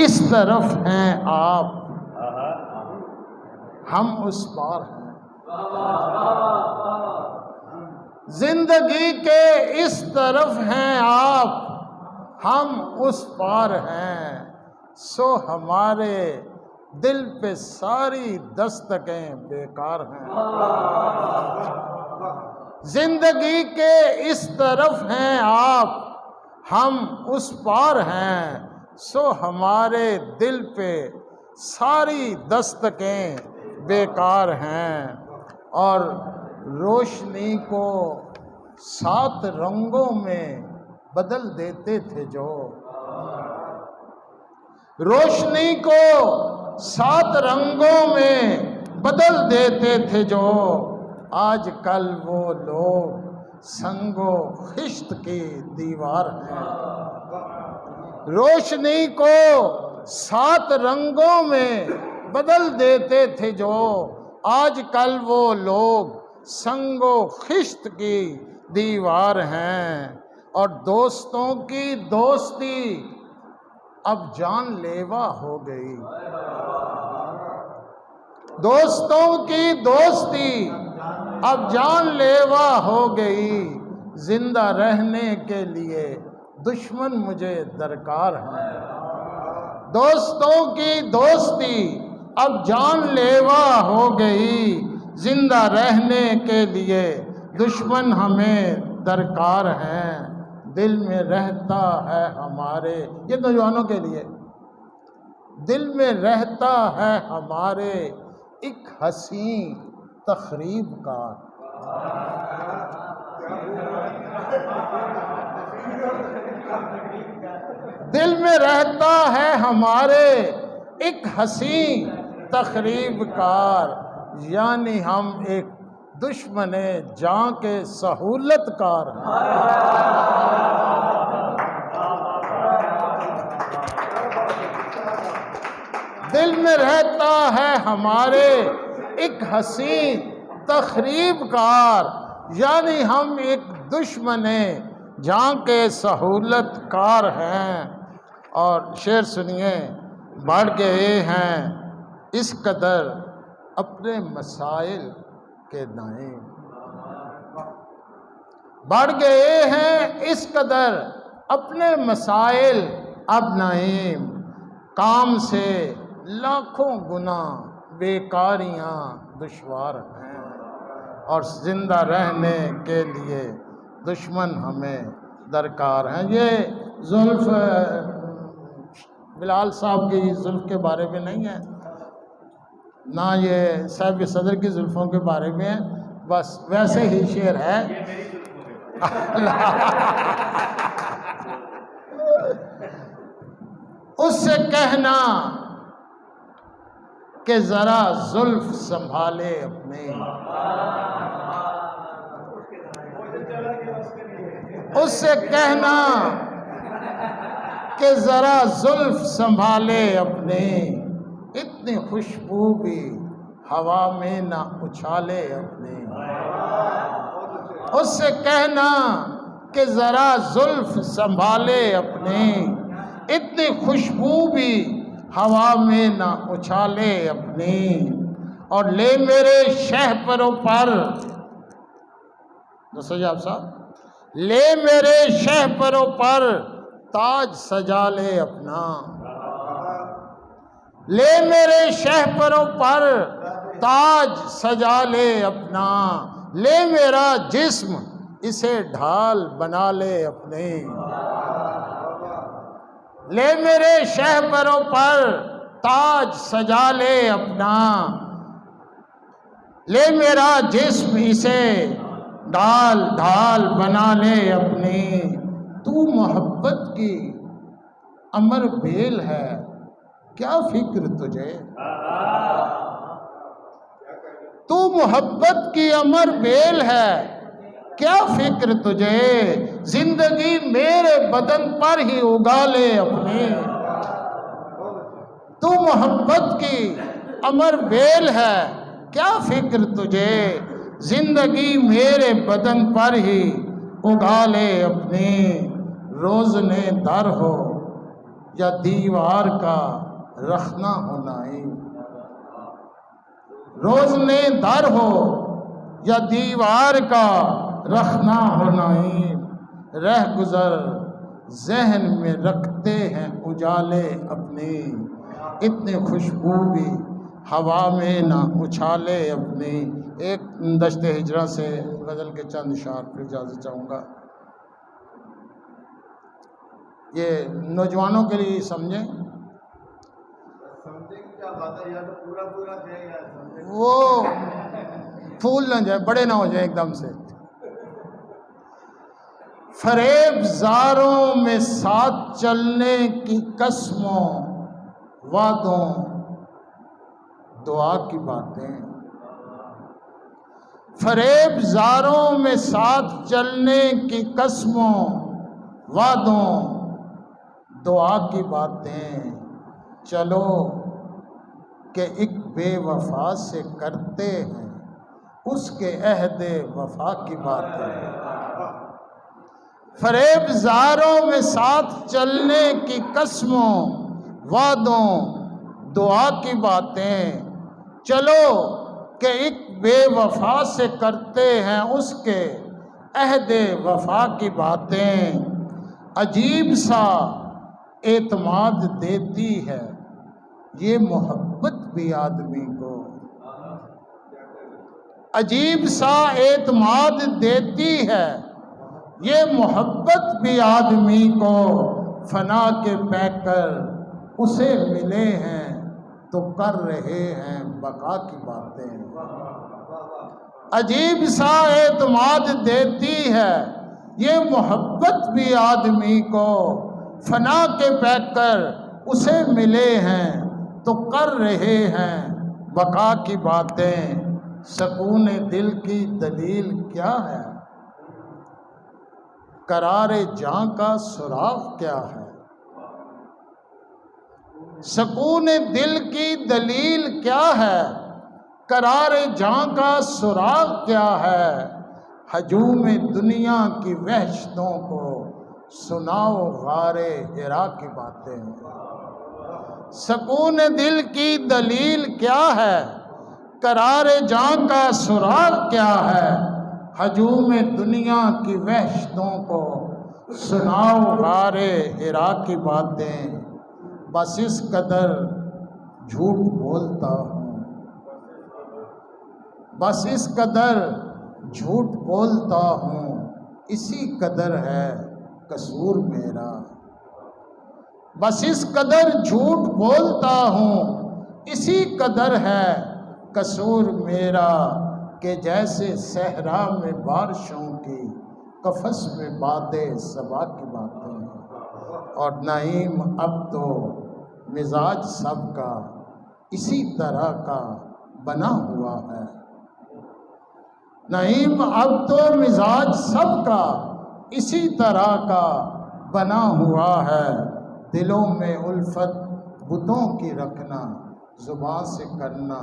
इस तरफ हैं आप, हम उस पार हैं। जिंदगी के इस तरफ हैं आप, हम उस पार हैं। सो हमारे दिल पे सारी दस्तकें बेकार हैं। जिंदगी के इस तरफ हैं आप, हम उस पार हैं। सो हमारे दिल पे सारी दस्तकें बेकार हैं। और रोशनी को 7 रंगों में बदल देते थे जो, रोशनी को 7 रंगों में बदल देते थे जो, आजकल वो लोग संगो खिश्त की दीवार हैं। रोशनी को 7 रंगों में बदल देते थे जो, आजकल वो लोग संगो खिश्त की दीवार हैं। और दोस्तों की दोस्ती अब जानलेवा हो गई। दोस्तों की दोस्ती अब जानलेवा हो गई। जिंदा रहने के लिए दुश्मन मुझे दरकार है। दोस्तों की दोस्ती अब जानलेवा हो गई। जिंदा रहने के लिए दुश्मन हमें दरकार है। दिल में रहता है हमारे, ये नौजवानों के लिए, दिल में रहता है हमारे एक हसी तखरीब का। दिल में रहता है हमारे एक हसी तखरीब कार, यानी हम एक दुश्मने जां के सहूलतकार हैं। दिल में रहता है हमारे एक हसी तखरीब कार, यानी हम एक दुश्मने जां के सहूलतकार हैं। और शेर सुनिए, बढ़ गए हैं इस कदर अपने मसाइल के नाइम, बढ़ गए हैं इस कदर अपने मसाइल अब नाइम। काम से लाखों गुना बेकारियां दुश्वार हैं। और जिंदा रहने के लिए दुश्मन हमें दरकार हैं। ये जुल्फ बिलाल साहब की जुल्फ के बारे में नहीं है, ना ये साहिब सदर की जुल्फों के बारे में है, बस वैसे ही शेर है। उससे कहना कि जरा जुल्फ संभाले अपने, उससे कहना कि जरा जुल्फ संभाले अपने, इतनी खुशबू भी हवा में ना उछाले अपने। उससे कहना कि जरा जुल्फ संभाले अपने, इतनी खुशबू भी हवा में ना उछाले अपने। और ले मेरे शहपरों पर, दोस्तों आप साहब, ले मेरे शहपरों पर ताज सजा ले अपना, ले मेरे शहपरों पर ताज सजा ले अपना। ले मेरा जिस्म इसे ढाल बना ले अपने, ले मेरे शहपरों पर ताज सजा ले अपना। ले मेरा जिस्म इसे ढाल ढाल बना ले अपने। तू मोहब्बत की अमर बेल है, क्या फिक्र तुझे। तू मोहब्बत की अमर बेल है, क्या फिक्र तुझे। जिंदगी मेरे बदन पर ही उगा ले अपने। तू मोहब्बत की अमर बेल है, क्या फिक्र तुझे। जिंदगी मेरे बदन पर ही उगा ले अपने। रोज़ ने दर हो या दीवार का रखना हो नाइम, रोज़ने दर हो या दीवार का रखना हो नाइम, रह गुज़र जहन में रखते हैं उजाले अपने, इतने खुशबू भी हवा में ना उछाले अपने। एक दश्ते हिजरा से गज़ल के चंद इशार पर इजाज़त चाहूँगा। ये नौजवानों के लिए समझें, क्या बात है, या तो पूरा पूरा जाए या वो फूल ना जाए, बड़े ना हो जाए एकदम से। फरेब ज़ारों में साथ चलने की कसमों वादों दुआ की बातें, फरेब ज़ारों में साथ चलने की कसमों वादों दुआ की बातें, चलो कि एक बेवफा से करते हैं उसके अहदे वफा की बातें। फरेब ज़ारों में साथ चलने की कसमों वादों दुआ की बातें, चलो कि एक बेवफा से करते हैं उसके अहदे वफा की बातें। अजीब सा एतमाद देती है ये मोहब्बत भी आदमी को, अजीब सा एतमाद देती है ये मोहब्बत भी आदमी को। फना के पैकर उसे मिले हैं तो कर रहे हैं बका की बातें। अजीब सा एतमाद देती है ये मोहब्बत भी आदमी को, फना के पैकर उसे मिले हैं तो कर रहे हैं बका की बातें। सकून दिल की दलील क्या है, करारे जां का सुराग क्या है। सकून दिल की दलील क्या है, करारे जां का सुराग क्या है। हजूम दुनिया की वहशतों को सुनाओ गारे हिरा की बातें। सकून दिल की दलील क्या है, करारे जां का सुराग क्या है। हजूम दुनिया की वहशतों को सुनाओ गारे हिरा की बातें। बस इस कदर झूठ बोलता हूँ, बस इस कदर झूठ बोलता हूँ, इसी कदर है कसूर मेरा। बस इस कदर झूठ बोलता हूँ, इसी कदर है कसूर मेरा। कि जैसे सहरा में बारिशों की कफस में बादे सबा की बातें। और नईम अब तो मिजाज सबका इसी तरह का बना हुआ है। नईम अब तो मिजाज सबका इसी तरह का बना हुआ है। दिलों में उल्फत बुतों की रखना, जुबान से करना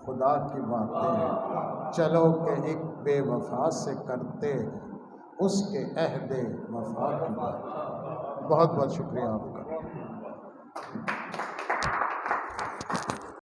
खुदा की बातें। चलो कि एक बेवफा से करते उसके अहदे वफा की बात। बहुत बहुत शुक्रिया आपका।